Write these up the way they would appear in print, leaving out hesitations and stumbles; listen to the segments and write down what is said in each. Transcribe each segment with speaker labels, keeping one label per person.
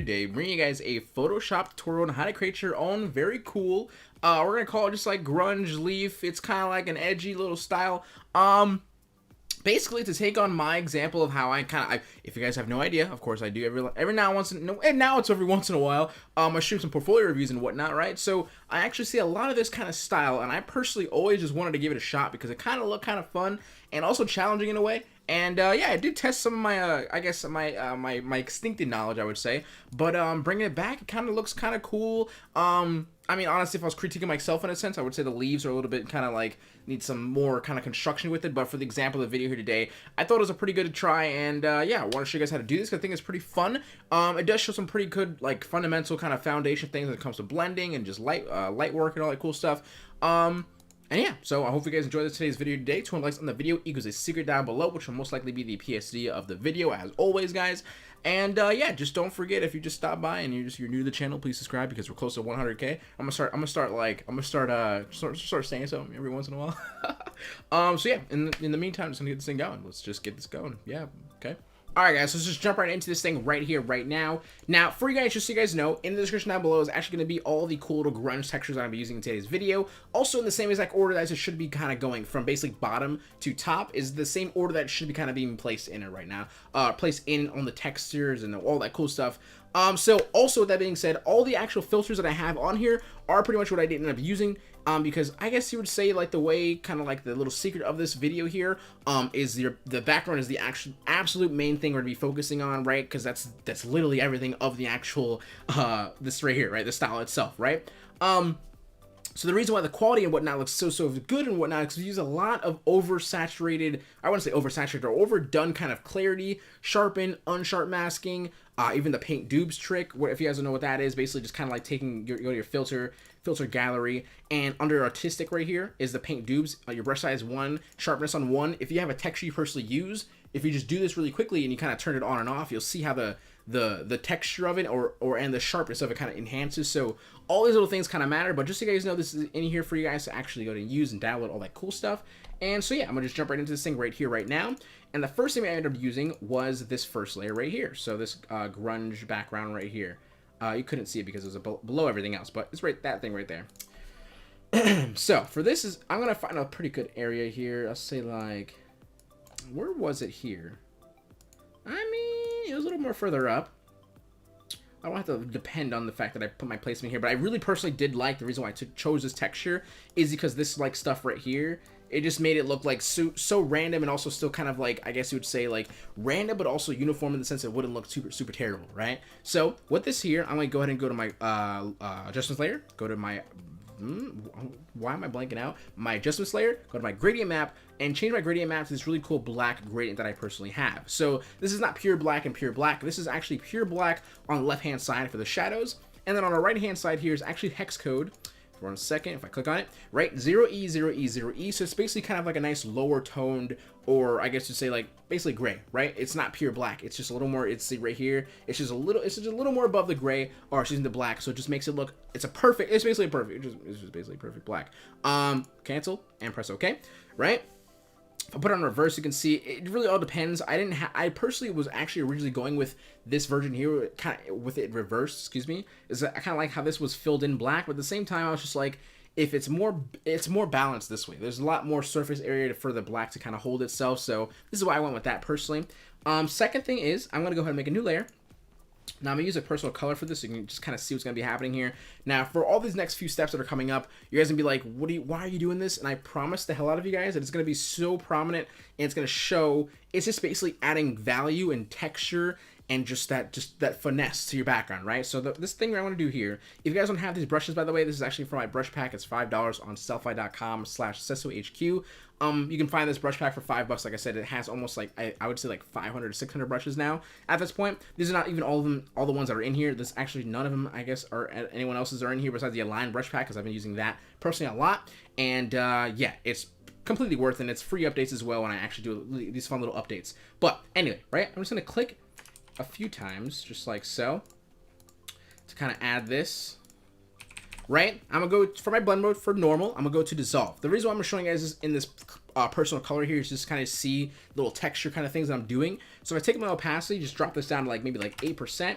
Speaker 1: today, bringing you guys a Photoshop tutorial on how to create your own very cool, we're gonna call it just like grunge leaf. It's kind of like an edgy little style. Basically to take on my example of how I if you guys have no idea, of course I do every now it's every once in a while, I shoot some portfolio reviews and whatnot, right? So I actually see a lot of this kind of style, and I personally always just wanted to give it a shot because it kind of looked kind of fun and also challenging in a way. And yeah, I did test some of my I guess my extincted knowledge, I would say, but bringing it back, it kind of looks kind of cool. I mean, honestly, if I was critiquing myself in a sense, I would say the leaves are a little bit kind of like need some more kind of construction with it. But for the example of the video here today, I thought it was a pretty good try. And yeah, I want to show you guys how to do this. I think it's pretty fun. It does show some pretty good like fundamental kind of foundation things when it comes to blending and just light work and all that cool stuff. And yeah, so I hope you guys enjoyed today's video today. 200 likes on the video equals a secret down below, which will most likely be the PSD of the video, as always, guys. And yeah, just don't forget, if you just stop by and you're new to the channel, please subscribe because we're close to 100K. I'm gonna start saying something every once in a while. So yeah, in the meantime, I'm just gonna get this thing going. Let's just get this going. Yeah, okay. Alright guys, so let's just jump right into this thing right here, right now. Now, for you guys, just so you guys know, in the description down below is actually going to be all the cool little grunge textures I'm going to be using in today's video. Also, in the same exact order that it should be kind of going from basically bottom to top is the same order that should be kind of being placed in it right now. Placed in on the textures and all that cool stuff. So also with that being said, all the actual filters that I have on here are pretty much what I didn't end up using. Because I guess you would say like the way kind of like the little secret of this video here is the background is the absolute main thing we're gonna be focusing on, right? Because that's literally everything of the actual this right here, right? The style itself, right? So the reason why the quality and whatnot looks so good and whatnot is because we use a lot of oversaturated, I wouldn't say oversaturated or overdone kind of clarity, sharpen, unsharp masking, even the paint dupes trick, where if you guys don't know what that is, basically just kind of like taking your filter gallery, and under artistic right here is the paint dupes, your brush size 1, sharpness on 1. If you have a texture you personally use, if you just do this really quickly and you kind of turn it on and off, you'll see how the texture of it and the sharpness of it kind of enhances. So all these little things kind of matter, but just so you guys know, this is in here for you guys to actually go to use and download all that cool stuff. And so yeah, I'm gonna just jump right into this thing right here right now. And the first thing I ended up using was this first layer right here. So this grunge background right here. You couldn't see it because it was below everything else, but it's right, that thing right there. So for this I'm gonna find a pretty good area here. I'll say like, where was it here? I mean, it was a little more further up. I don't have to depend on the fact that I put my placement here, but I really personally did like the reason why I chose this texture is because this like stuff right here, it just made it look like so random, and also still kind of like, I guess you would say like random, but also uniform in the sense it wouldn't look super terrible, right? So with this here, I'm gonna go ahead and go to my adjustments layer, go to my why am I blanking out? My adjustments layer, go to my gradient map, and change my gradient map to this really cool black gradient that I personally have. So this is not pure black and pure black. This is actually pure black on the left-hand side for the shadows. And then on the right-hand side here is actually hex code. For 1 second, if I click on it, right, 0E, 0E, 0E. So it's basically kind of like a nice lower toned, or I guess you'd say like basically gray, right? It's not pure black. It's just a little more, it's right here. It's just a little more above the gray, or it's using the black. So it just makes it look, it's basically a perfect, it's just basically perfect black. Cancel and press OK, right? If I put it on reverse, you can see it really all depends. I personally was actually originally going with this version here, kind of with it reversed, excuse me. Is I kind of like how this was filled in black, but at the same time, I was just like, if it's more balanced this way. There's a lot more surface area for the black to kind of hold itself. So this is why I went with that personally. Second thing is, I'm going to go ahead and make a new layer. Now I'm going to use a personal color for this so you can just kind of see what's going to be happening here. Now for all these next few steps that are coming up, you guys going to be like, why are you doing this? And I promise the hell out of you guys that it's going to be so prominent, and it's going to show, it's just basically adding value and texture and just that finesse to your background, right? So this thing I want to do here, if you guys don't have these brushes, by the way, this is actually for my brush pack. It's $5 on sellfy.com/sesohq. You can find this brush pack for $5. Like I said, it has almost like, I would say like 500 to 600 brushes now at this point. These are not even all the ones that are in here. There's actually none of them, I guess, or anyone else's are in here besides the Align brush pack, because I've been using that personally a lot. And yeah, it's completely worth it, and it's free updates as well when I actually do these fun little updates. But anyway, right, I'm just going to click a few times, just like so, to kind of add this. Right, I'm gonna go for my blend mode for normal. I'm gonna go to dissolve. The reason why I'm showing you guys this in this personal color here is just kind of see little texture kind of things that I'm doing. So if I take my opacity, just drop this down to like maybe like 8%.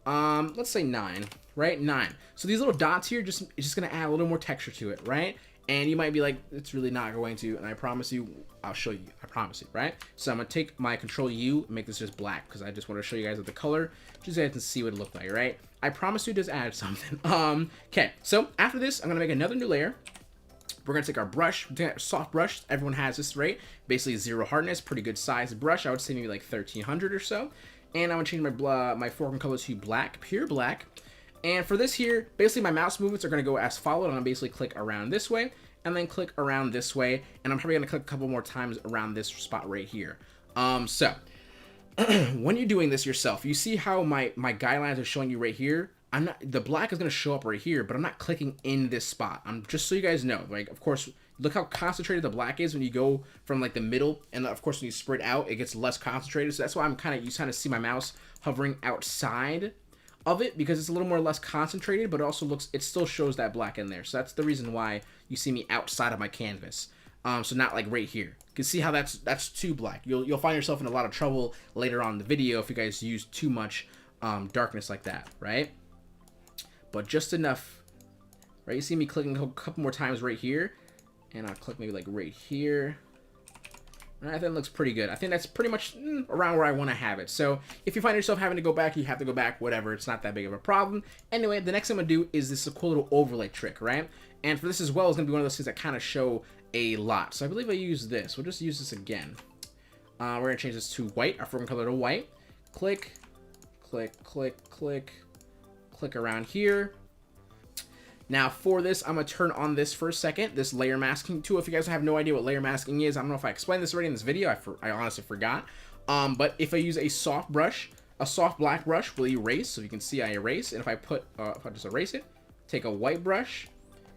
Speaker 1: let's say 9, right? 9. So these little dots here, it's just gonna add a little more texture to it, right? And you might be like, it's really not going to, and I promise you, I'll show you, I promise you, right? So I'm gonna take my Control U and make this just black, because I just want to show you guys with the color, just so you guys can see what it looked like, right? I promise you just add something. Okay, so after this, I'm gonna make another new layer. We're gonna take our brush, soft brush, everyone has this, right? Basically 0 hardness, pretty good size brush, I would say maybe like 1300 or so. And I'm gonna change my foreground color to black, pure black. And for this here, basically my mouse movements are gonna go as followed. I'm gonna basically click around this way, and then click around this way, and I'm probably gonna click a couple more times around this spot right here. So when you're doing this yourself, you see how my guidelines are showing you right here. The black is gonna show up right here, but I'm not clicking in this spot. I'm just so you guys know, like, of course, look how concentrated the black is when you go from like the middle, and of course when you spread out, it gets less concentrated. So that's why you kind of see my mouse hovering outside of it, because it's a little more less concentrated, but it still shows that black in there. So that's the reason why you see me outside of my canvas. So not like right here. You can see how that's too black. You'll find yourself in a lot of trouble later on in the video if you guys use too much darkness like that, right? But just enough, right? You see me clicking a couple more times right here, and I'll click maybe like right here. I think it looks pretty good. I think that's pretty much around where I want to have it. So if you find yourself having to go back, you have to go back, whatever. It's not that big of a problem. Anyway, the next thing I'm going to do is this cool little overlay trick, right? And for this as well, is going to be one of those things that kind of show a lot. So I believe I use this. We'll just use this again. We're going to change this to white, our foreground color to white. Click, click, click, click, click around here. Now for this, I'm going to turn on this for a second, this layer masking tool. If you guys have no idea what layer masking is, I don't know if I explained this already in this video, I honestly forgot. But if I use a soft brush, a soft black brush will erase, so you can see I erase. And if I just erase it, take a white brush,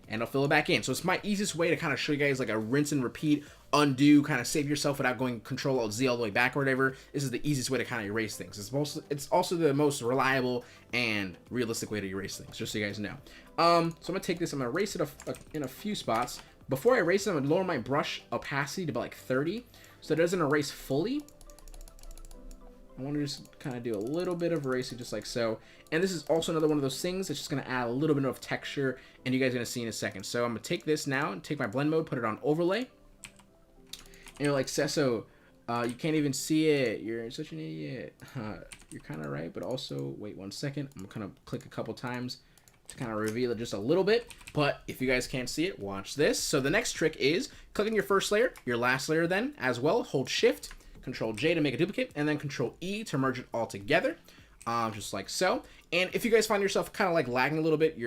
Speaker 1: and it'll fill it back in. So it's my easiest way to kind of show you guys like a rinse and repeat, undo, kind of save yourself without going Control-Alt-Z all the way back or whatever. This is the easiest way to kind of erase things. It's also the most reliable and realistic way to erase things, just so you guys know. So I'm gonna take this, I'm gonna erase it in a few spots. Before I erase it, I'm gonna lower my brush opacity to about like 30, so it doesn't erase fully. I want to just kind of do a little bit of erasing, just like so. And this is also another one of those things that's just going to add a little bit of texture, and you guys are going to see in a second. So I'm going to take this now and take my blend mode, put it on overlay. And you're like, Cesso, you can't even see it. You're such an idiot. You're kind of right, but also, wait 1 second. I'm going to click a couple times to kind of reveal it just a little bit. But if you guys can't see it, watch this. So the next trick is clicking your first layer, your last layer then as well. Hold Shift, Control J to make a duplicate, and then Control E to merge it all together, just like so. And if you guys find yourself kind of like lagging a little bit,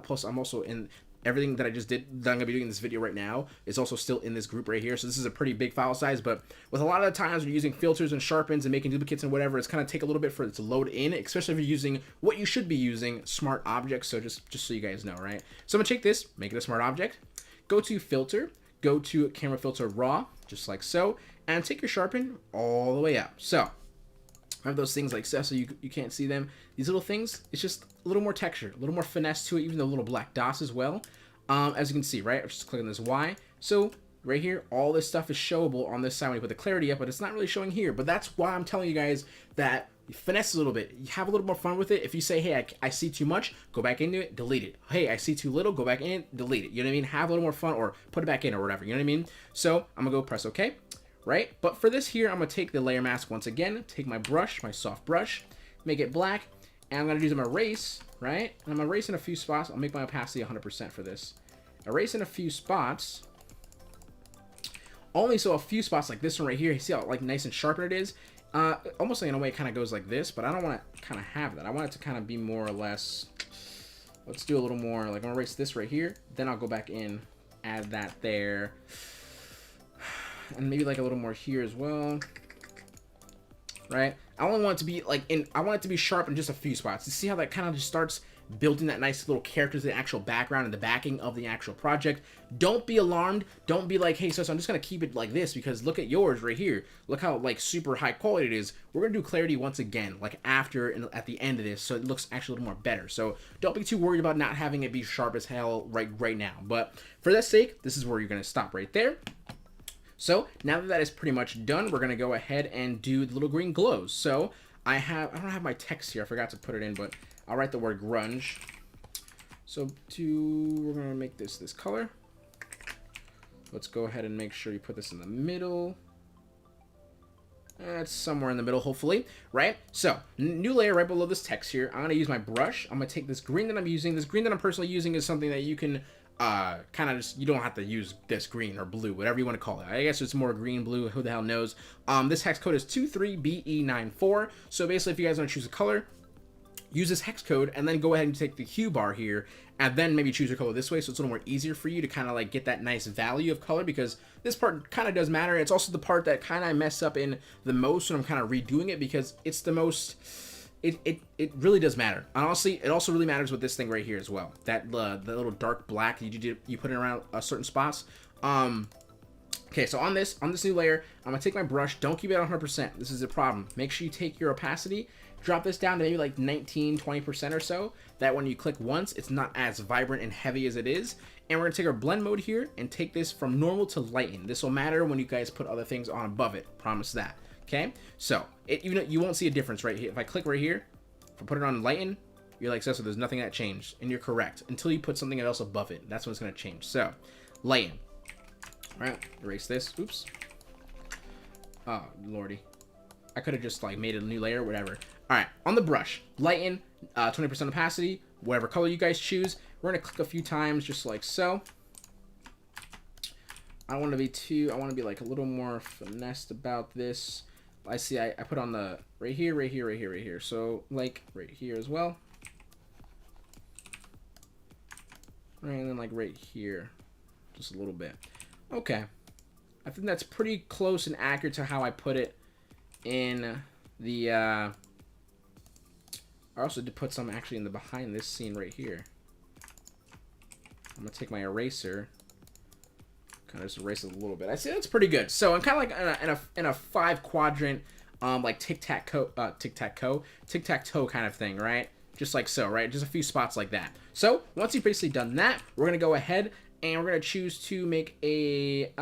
Speaker 1: plus I'm also in everything that I just did that I'm gonna be doing in this video right now is also still in this group right here. So this is a pretty big file size, but with a lot of the times when you're using filters and sharpens and making duplicates and whatever, it's kind of take a little bit for it to load in, especially if you're using what you should be using, smart objects. So just so you guys know, right? So I'm gonna take this, make it a smart object, go to filter, go to camera filter raw, just like so, and take your sharpen all the way up. So I have those things like so you can't see them. These little things, it's just a little more texture, a little more finesse to it, even the little black dots as well. As you can see, right? I'm just clicking this Y. So right here, all this stuff is showable on this side when you put the clarity up, but it's not really showing here. But that's why I'm telling you guys that you finesse a little bit. You have a little more fun with it. If you say, hey, I see too much, go back into it, delete it. Hey, I see too little, go back in it, delete it. You know what I mean? Have a little more fun, or put it back in or whatever. You know what I mean? So I'm gonna go press OK. Right? But for this here, I'm going to take the layer mask once again, take my brush, my soft brush, make it black, and I'm going to do some erase, right? And I'm going to erase in a few spots. I'll make my opacity 100% for this. Erase in a few spots. Only so a few spots like this one right here. You see how like nice and sharp it is? Almost like in a way it kind of goes like this, but I don't want to kind of have that. I want it to kind of be more or less, let's do a little more, like I'm going to erase this right here. Then I'll go back in, add that there. And maybe like a little more here as well, right? I only want it to be like I want it to be sharp in just a few spots. You see how that kind of just starts building that nice little character to the actual background and the backing of the actual project. Don't be alarmed. Don't be like, hey, so I'm just gonna keep it like this because look at yours right here. Look how like super high quality it is. We're gonna do clarity once again, like after and at the end of this, so it looks actually a little more better. So don't be too worried about not having it be sharp as hell right now. But for that sake, this is where you're gonna stop right there. So now that that is pretty much done, we're going to go ahead and do the little green glows. So I don't have my text here. I forgot to put it in, but I'll write the word grunge. So we're gonna make this color. Let's go ahead and make sure you put this in the middle. It's somewhere in the middle, hopefully, right? So, new layer right below this text here. I'm going to use my brush. I'm going to take this green that I'm using. This green that I'm personally using is something that you can kind of just, you don't have to use this green or blue, whatever you want to call it. I guess it's more green, blue, who the hell knows. This hex code is 23BE94. So basically, if you guys want to choose a color, use this hex code and then go ahead and take the hue bar here and then maybe choose your color this way, so it's a little more easier for you to kind of like get that nice value of color, because this part kind of does matter. It's also the part that kind of I mess up in the most when I'm kind of redoing it, because it's the most, it really does matter. And honestly, it also really matters with this thing right here as well, that the little dark black you put it around certain spots. Okay, so on this new layer, I'm gonna take my brush. Don't keep it at 100%. This is a problem. Make sure you take your opacity, drop this down to maybe like 19-20% or so, that when you click once, it's not as vibrant and heavy as it is. And we're gonna take our blend mode here and take this from normal to lighten. This will matter when you guys put other things on above it, promise that. Okay, so even you won't see a difference right here. If I click right here, if I put it on lighten, you're like, so there's nothing that changed, and you're correct until you put something else above it. That's when it's gonna change. So lighten. All right, erase this. Oops. Oh lordy, I could have just like made a new layer, whatever. All right, on the brush, lighten, 20% opacity, whatever color you guys choose. We're gonna click a few times, just like so. I want to be like a little more finessed about this. I see I put on the right here. So like right here as well. Right, and then like right here, just a little bit. Okay, I think that's pretty close and accurate to how I put it in the, I also did put some actually in the behind this scene right here. I'm gonna take my eraser, kind of just erase it a little bit. I see that's pretty good. So I'm kind of like in a 5-quadrant, like tic-tac-toe kind of thing, right? Just like so, right? Just a few spots like that. So once you've basically done that, we're gonna go ahead and we're gonna choose to make a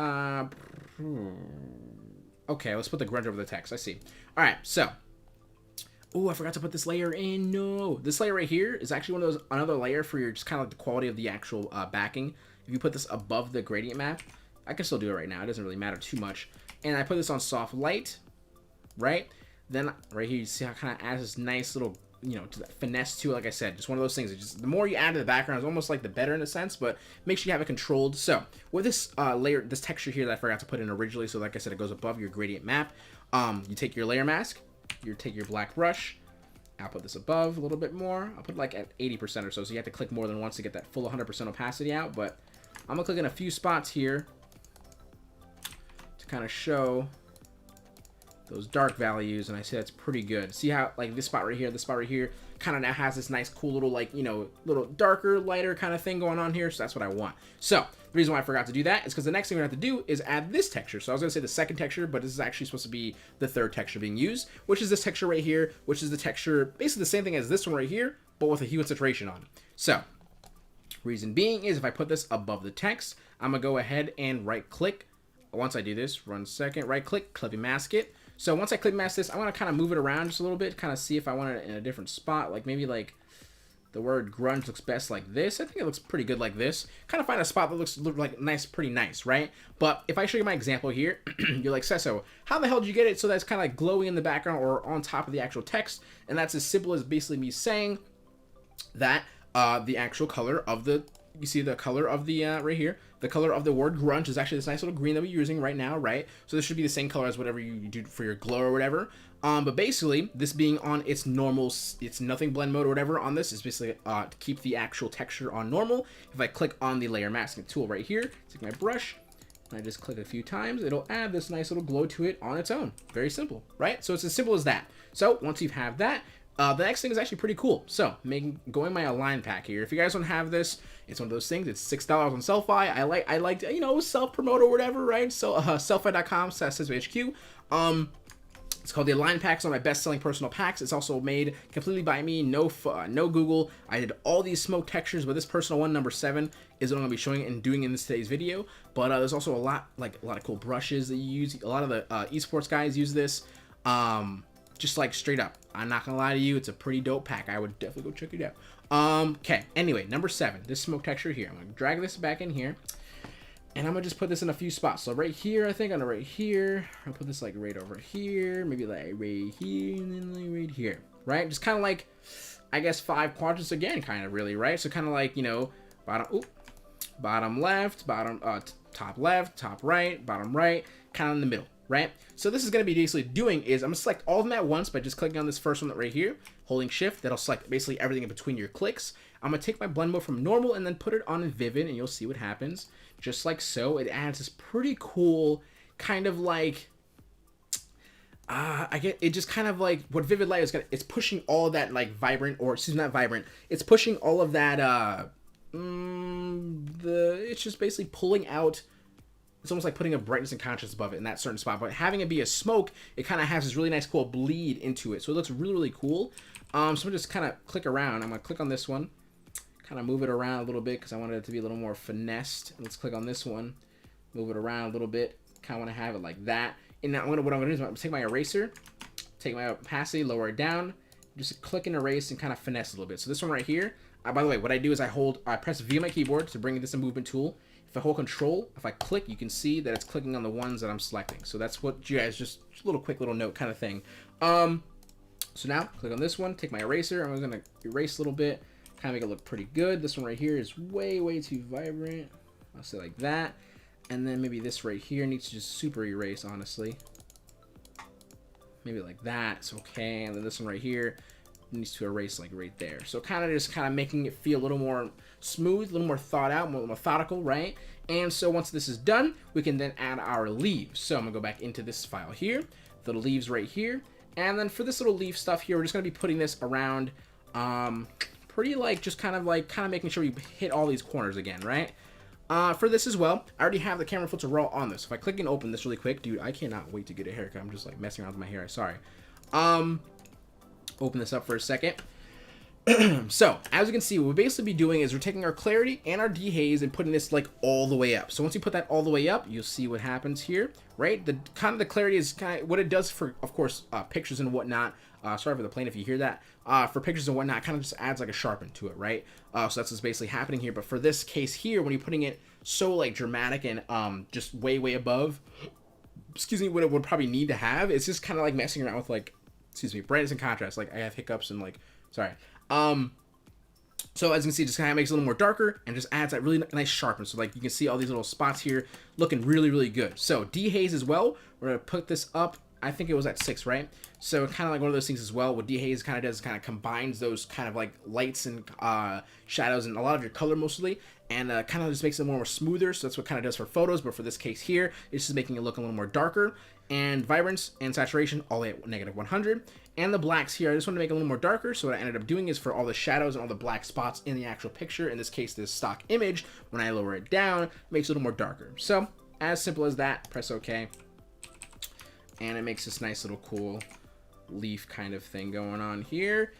Speaker 1: okay, let's put the grunge over the text. I see. All right, so oh, I forgot to put this layer in. No, this layer right here is actually one of those, another layer for your just kind of like the quality of the actual backing. If you put this above the gradient map, I can still do it right now. It doesn't really matter too much. And I put this on soft light, right? Then right here, you see how it kind of adds this nice little, you know, to that finesse to it. Like I said, just one of those things. It's just the more you add to the background, it's almost like the better in a sense, but make sure you have it controlled. So with this layer, this texture here that I forgot to put in originally, so like I said, it goes above your gradient map. You take your layer mask, you take your black brush. I'll put this above a little bit more. I'll put it like at 80% or so, so you have to click more than once to get that full 100% opacity out. But I'm gonna click in a few spots here to kind of show those dark values, and I say that's pretty good. See how like this spot right here kind of now has this nice cool little, like, you know, little darker, lighter kind of thing going on here. So that's what I want. So the reason why I forgot to do that is because the next thing we're gonna have to do is add this texture. So I was gonna say the second texture, but this is actually supposed to be the third texture being used, which is this texture right here, which is the texture basically the same thing as this one right here, but with a hue and saturation on. So reason being is if I put this above the text, I'm gonna go ahead and right click. Once I do this, run second, right click, clip and mask it. So once I click mask this, I want to kind of move it around just a little bit, kind of see if I want it in a different spot. Like maybe like the word grunge looks best like this. I think it looks pretty good like this. Kind of find a spot that looks like nice, pretty nice, right? But if I show you my example here, you're like, Sesso, how the hell did you get it so that's kind of like glowing in the background or on top of the actual text? And that's as simple as basically me saying that the actual color of the, you see the color of the right here, the color of the word grunge is actually this nice little green that we're using right now, right? So this should be the same color as whatever you do for your glow or whatever. But basically, this being on its normal, it's nothing blend mode or whatever on this is basically to keep the actual texture on normal. If I click on the layer masking tool right here, take my brush, and I just click a few times, it'll add this nice little glow to it on its own. Very simple, right? So it's as simple as that. So once you have that, the next thing is actually pretty cool. So going my align pack here. If you guys don't have this, it's one of those things. It's $6 on Sellfy. I like to, you know, self promote or whatever, right? So sellfy.com/HQ. It's called the Align Pack. It's one of my best selling personal packs. It's also made completely by me, no Google. I did all these smoke textures, but this personal one, number 7, is what I'm gonna be showing and doing in today's video. But there's also a lot of cool brushes that you use. A lot of the esports guys use this. just like straight up. I'm not gonna lie to you, it's a pretty dope pack. I would definitely go check it out. Okay, anyway, number 7, this smoke texture here. I'm gonna drag this back in here, and I'm gonna just put this in a few spots. So right here, I think, on right here, I'll put this like right over here, maybe like right here, and then like right here, right? Just kind of like, I guess 5 quadrants again, kind of really, right? So kind of like, you know, bottom left, top left, top right, bottom right, kind of in the middle, right? So this is going to be basically doing is I'm going to select all of them at once by just clicking on this first one right here, holding shift. That'll select basically everything in between your clicks. I'm going to take my blend mode from normal and then put it on vivid, and you'll see what happens. Just like so, it adds this pretty cool kind of like, I get it, just kind of like what vivid light is it's pushing all of that like vibrant, or excuse me, not vibrant, it's pushing all of that it's just basically pulling out. It's almost like putting a brightness and contrast above it in that certain spot, but having it be a smoke, it kind of has this really nice cool bleed into it, so it looks really, really cool. So I'm just kind of click around. I'm gonna click on this one, kind of move it around a little bit because I wanted it to be a little more finessed. Let's click on this one, move it around a little bit, kind of want to have it like that. And now what I'm gonna do is I'm gonna take my eraser, take my opacity, lower it down, just click and erase and kind of finesse a little bit. So this one right here, by the way, what I do is I press V on my keyboard to bring this a movement tool. If I hold control, if I click, you can see that it's clicking on the ones that I'm selecting. So that's what you guys, just a little quick little note kind of thing. So now click on this one, take my eraser, I'm gonna erase a little bit, kind of make it look pretty good. This one right here is way, way too vibrant. I'll say like that. And then maybe this right here needs to just super erase, honestly. Maybe like that, it's okay. And then this one right here needs to erase like right there. So kind of making it feel a little more smooth, a little more thought out, more methodical, right? And so once this is done, we can then add our leaves. So I'm gonna go back into this file here, the leaves right here. And then for this little leaf stuff here, we're just gonna be putting this around, pretty like, just kind of making sure we hit all these corners again, right? For this as well, I already have the camera filter raw on this. If I click and open this really quick, dude, I cannot wait to get a haircut. I'm just like messing around with my hair, sorry. Open this up for a second. So as you can see, what we'll basically be doing is we're taking our clarity and our dehaze and putting this like all the way up. So once you put that all the way up, you'll see what happens here, right? The kind of the clarity is kind of what it does for, of course, pictures and whatnot. Sorry for the plane if you hear that. For pictures and whatnot, kind of just adds like a sharpen to it, right? So that's what's basically happening here. But for this case here, when you're putting it so like dramatic and just way, way above, excuse me, what it would probably need to have, it's just kind of like messing around with like, excuse me, brightness and contrast. Like I have hiccups and like, sorry. So as you can see, it just kind of makes it a little more darker and just adds that really nice sharpness. So like you can see all these little spots here looking really, really good. So dehaze as well. We're gonna put this up. I think it was at 6, right? So kind of like one of those things as well. What dehaze kind of does is kind of combines those kind of like lights and shadows and a lot of your color mostly, and kind of just makes it more smoother. So that's what kind of does for photos, but for this case here, it's just making it look a little more darker. And vibrance and saturation all the way at -100. And the blacks here, I just want to make it a little more darker. So what I ended up doing is for all the shadows and all the black spots in the actual picture, in this case this stock image, when I lower it down, it makes it a little more darker. So as simple as that, press OK. And it makes this nice little cool leaf kind of thing going on here.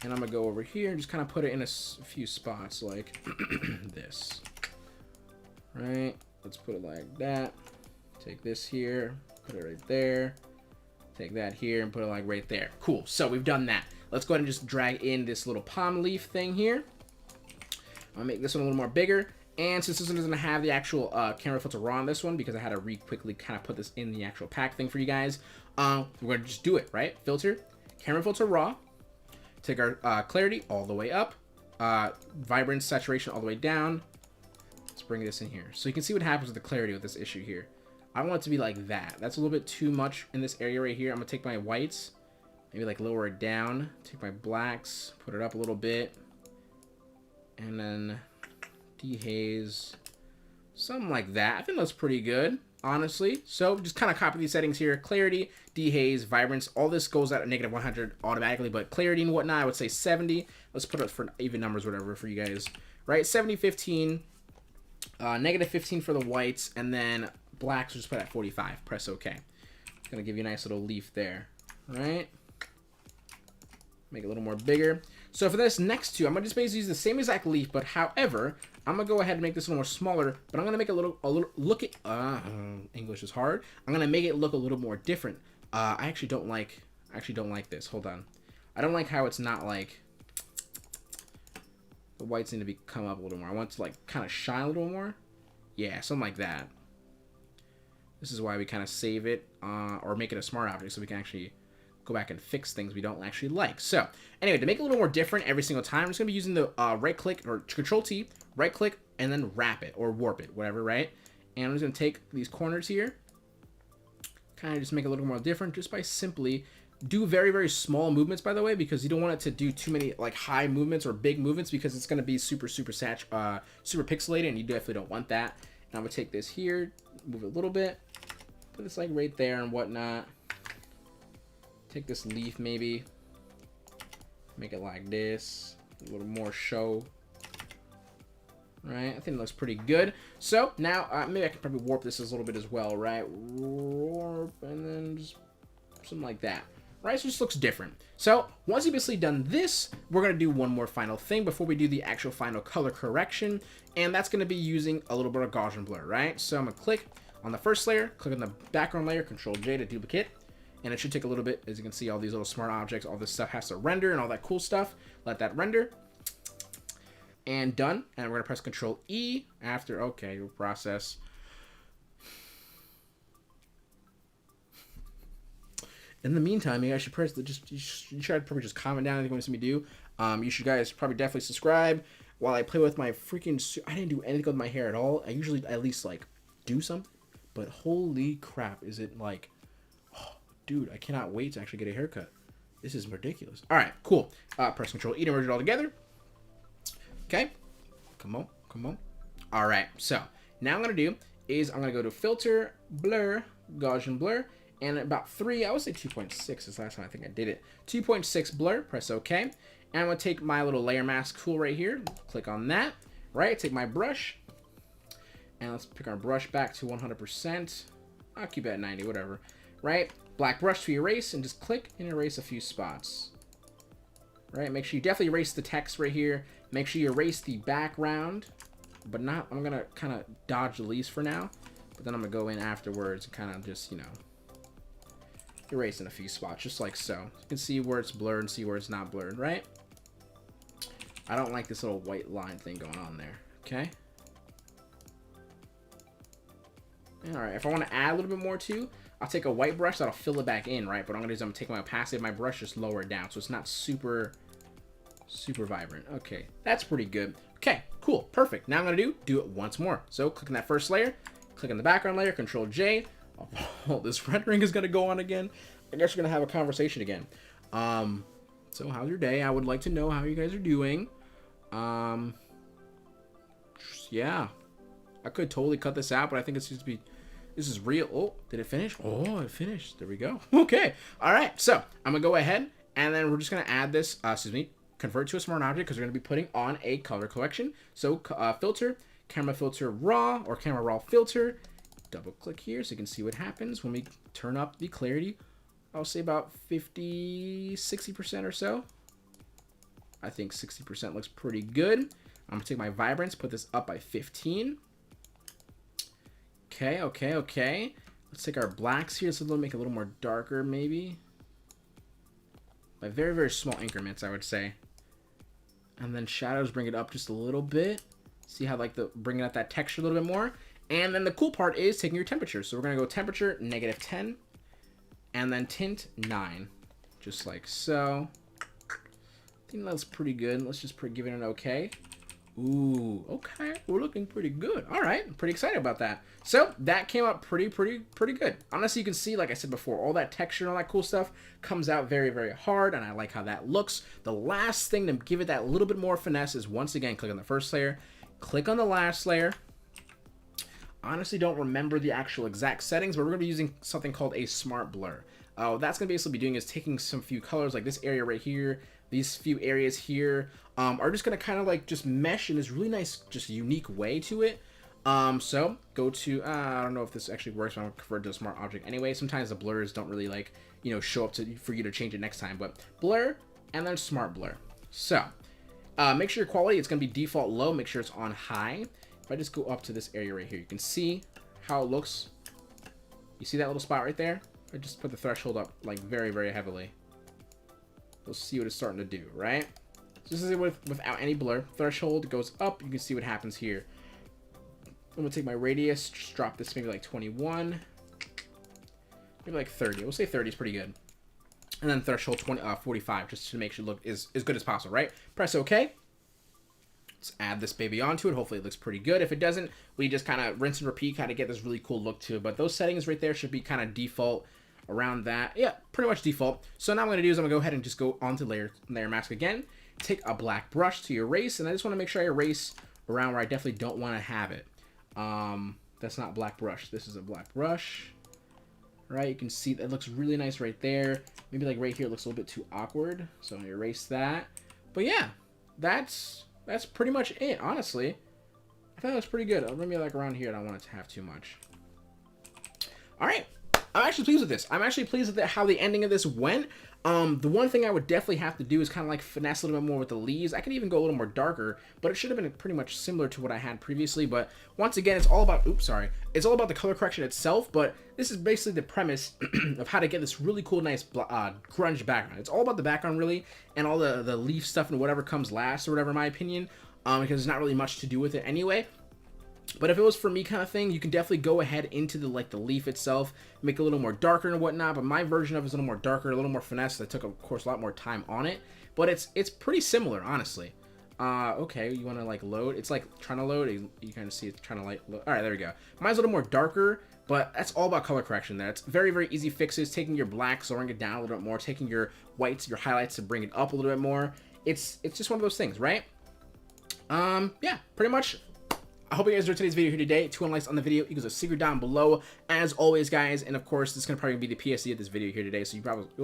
Speaker 1: And I'm gonna go over here and just kind of put it in a few spots like this. Right, let's put it like that. Take this here, put it right there. Take that here and put it like right there. Cool, so we've done that. Let's go ahead and just drag in this little palm leaf thing here. I'm gonna make this one a little more bigger. And since this one doesn't have the actual camera filter raw on this one, because I had to quickly kind of put this in the actual pack thing for you guys, we're going to just do it, right? Filter, camera filter raw, take our clarity all the way up, vibrance, saturation all the way down. Let's bring this in here. So you can see what happens with the clarity with this issue here. I want it to be like that. That's a little bit too much in this area right here. I'm going to take my whites, maybe like lower it down, take my blacks, put it up a little bit, and then dehaze, something like that. I think that's pretty good, honestly. So just kind of copy these settings here: clarity, dehaze, vibrance. All this goes out at -100 automatically, but clarity and whatnot, I would say 70. Let's put it for even numbers, whatever, for you guys, right? 70, 15, -15 for the whites, and then blacks will just put at 45. Press OK. It's gonna give you a nice little leaf there, right? Make it a little more bigger. So for this next two, I'm gonna just basically use the same exact leaf, but however, I'm gonna go ahead and make this a little more smaller, but I'm gonna make it a little look at English is hard. I'm gonna make it look a little more different. I actually don't like I actually don't like this. Hold on. I don't like how it's not like... The whites need to come up a little more. I want it to like kind of shine a little more. Yeah, something like that. This is why we kind of save it or make it a smart object so we can actually go back and fix things we don't actually like. So anyway, to make it a little more different every single time, I'm just going to be using the right click or Control T, right click, and then wrap it or warp it, whatever, right? And I'm just going to take these corners here, kind of just make it a little more different just by simply do very, very small movements, by the way, because you don't want it to do too many like high movements or big movements because it's going to be super pixelated, and you definitely don't want that. And I'm going to take this here, move it a little bit, put this like right there and whatnot. Take this leaf maybe, make it like this, a little more show. Right, I think it looks pretty good. So now maybe I can probably warp this a little bit as well, right? Warp and then just something like that. Right, so it just looks different. So once you've basically done this, we're gonna do one more final thing before we do the actual final color correction, and that's gonna be using a little bit of Gaussian blur, right? So I'm gonna click on the first layer, click on the background layer, Control J to duplicate. And it should take a little bit. As you can see, all these little smart objects, all this stuff has to render and all that cool stuff. Let that render. And done. And we're going to press Control E after. Okay, we'll process. In the meantime, you guys should press you should probably just comment down anything you want to see me do. You should guys probably definitely subscribe while I play with my freaking. I didn't do anything with my hair at all. I usually at least like do something. But holy crap, is it like. Dude, I cannot wait to actually get a haircut. This is ridiculous. All right, cool. Press Control E to merge it all together. Okay. Come on, come on. All right, so now I'm going to do is I'm going to go to Filter, Blur, Gaussian Blur, and about 3, I would say 2.6 is last time I think I did it. 2.6 blur, press OK. And I'm going to take my little layer mask tool right here, click on that, right? Take my brush, and let's pick our brush back to 100%. I'll keep it at 90, whatever, right? Black brush to erase, and just click and erase a few spots. Right, make sure you definitely erase the text right here. Make sure you erase the background, but not, I'm gonna kind of dodge the leaves for now, but then I'm gonna go in afterwards and kind of just, you know, erase in a few spots, just like so. You can see where it's blurred and see where it's not blurred, right? I don't like this little white line thing going on there, okay? All right, if I want to add a little bit more too, I'll take a white brush that'll fill it back in, right? But I'm gonna do is I'm gonna take my opacity of my brush, just lower it down so it's not super vibrant. Okay, that's pretty good. Okay, cool, perfect. Now I'm gonna do it once more. So click on that first layer, click on the background layer, Control J. Oh, this rendering is gonna go on again. I guess we're gonna have a conversation again. So how's your day? I would like to know how you guys are doing. Yeah, I could totally cut this out, but I think it's just be. This is real. Oh, did it finish? Oh, it finished. There we go. Okay. All right. So I'm going to go ahead and then we're just going to add this, convert to a smart object because we're going to be putting on a color correction. So filter, camera filter raw or camera raw filter. Double click here so you can see what happens when we turn up the clarity. I'll say about 60% or so. I think 60% looks pretty good. I'm going to take my vibrance, put this up by 15. Okay. Let's take our blacks here. So we'll make it a little more darker, maybe. By very, very small increments, I would say. And then shadows, bring it up just a little bit. See how like bringing out that texture a little bit more. And then the cool part is taking your temperature. So we're gonna go temperature -10, and then tint 9, just like so. I think that's pretty good. Let's just give it an okay. Ooh, okay, we're looking pretty good. All right, I'm pretty excited about that. So that came out pretty good. Honestly, you can see, like I said before, all that texture and all that cool stuff comes out very, very hard, and I like how that looks. The last thing to give it that little bit more finesse is, once again, click on the first layer, click on the last layer. Honestly, don't remember the actual exact settings, but we're gonna be using something called a smart blur. That's gonna basically be doing is taking some few colors, like this area right here, these few areas here, are just gonna kind of like just mesh in this really nice, just unique way to it. So go to, I don't know if this actually works, but I'm gonna convert to a smart object anyway. Sometimes the blurs don't really like, you know, show up for you to change it next time, but blur and then smart blur. So make sure your quality, it's gonna be default low, make sure it's on high. If I just go up to this area right here, you can see how it looks. You see that little spot right there? I just put the threshold up like very, very heavily. Let's see what it's starting to do, right? So this is it without any blur. Threshold goes up. You can see what happens here. I'm going to take my radius, just drop this maybe like 21. Maybe like 30. We'll say 30 is pretty good. And then threshold 45, just to make sure it look as good as possible, right? Press OK. Let's add this baby onto it. Hopefully it looks pretty good. If it doesn't, we just kind of rinse and repeat, kind of get this really cool look to it. But those settings right there should be kind of default around that. Yeah, pretty much default. So now what I'm going to do is I'm going to go ahead and just go onto layer mask again. Take a black brush to erase, and I just want to make sure I erase around where I definitely don't want to have it. That's not black brush. This is a black brush. Right, you can see that looks really nice right there. Maybe like right here it looks a little bit too awkward, so I'm gonna erase that. But yeah, that's pretty much it, honestly. I thought that was pretty good. Maybe like around here I don't want it to have too much. Alright, I'm actually pleased with this. I'm actually pleased with how the ending of this went. The one thing I would definitely have to do is kind of like finesse a little bit more with the leaves. I can even go a little more darker, but it should have been pretty much similar to what I had previously. But once again, it's all about, it's all about the color correction itself. But this is basically the premise of how to get this really cool, nice grunge background. It's all about the background really, and all the leaf stuff and whatever comes last or whatever, in my opinion, because there's not really much to do with it anyway. But if it was for me kind of thing, you can definitely go ahead into the leaf itself, make it a little more darker and whatnot. But my version of it is a little more darker, a little more finesse. That took, of course, a lot more time on it. But it's pretty similar, honestly. Okay, you want to like load? It's like trying to load. You kind of see it's trying to like load. All right, there we go. Mine's a little more darker, but that's all about color correction there. It's very, very easy fixes. Taking your blacks, lowering it down a little bit more. Taking your whites, your highlights to bring it up a little bit more. It's just one of those things, right? Yeah, pretty much. I hope you guys enjoyed today's video here today. 200 likes on the video equals a secret down below, as always, guys. And of course, this is gonna probably be the PSE of this video here today. So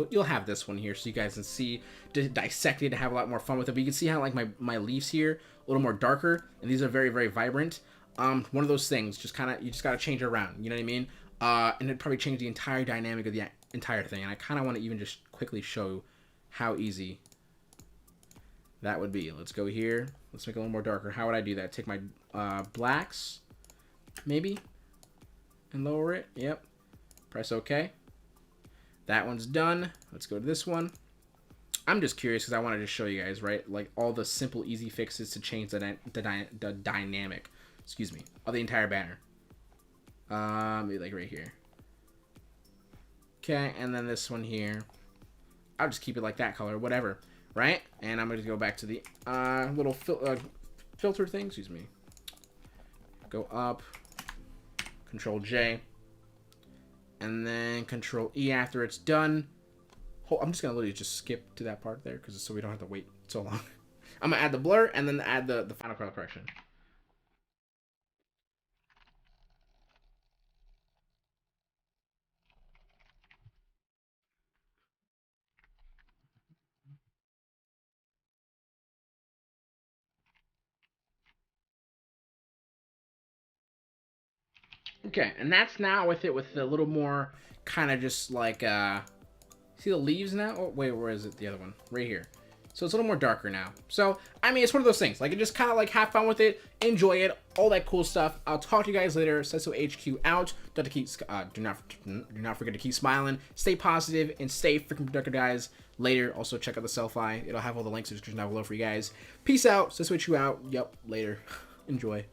Speaker 1: you'll have this one here, so you guys can see, to dissect it, to have a lot more fun with it. But you can see how like my leaves here a little more darker, and these are very, very vibrant. One of those things, you just gotta change it around. You know what I mean? And it'd probably change the entire dynamic of the entire thing. And I kind of want to even just quickly show how easy that would be. Let's go here. Let's make it a little more darker. How would I do that? Take my blacks, maybe, and lower it. Yep. Press OK. That one's done. Let's go to this one. I'm just curious because I wanted to show you guys, right? Like all the simple, easy fixes to change the dynamic, excuse me, of the entire banner. Maybe like right here. Okay, and then this one here. I'll just keep it like that color, whatever. Right? And I'm going to go back to the little filter thing. Excuse me. Go up. Control J. And then Control E after it's done. I'm just going to literally just skip to that part there, so we don't have to wait so long. I'm going to add the blur and then add the final color correction. Okay, and that's now with it with a little more kind of just like, see the leaves now? Oh, wait, where is it? The other one, right here. So it's a little more darker now. So, I mean, it's one of those things. Like, you just kind of like have fun with it, enjoy it, all that cool stuff. I'll talk to you guys later. Sesso HQ out. Do not forget to keep smiling, stay positive, and stay freaking productive, guys. Later, also check out the selfie. It'll have all the links in the description down below for you guys. Peace out. Sesso HQ out. Yep, later. Enjoy.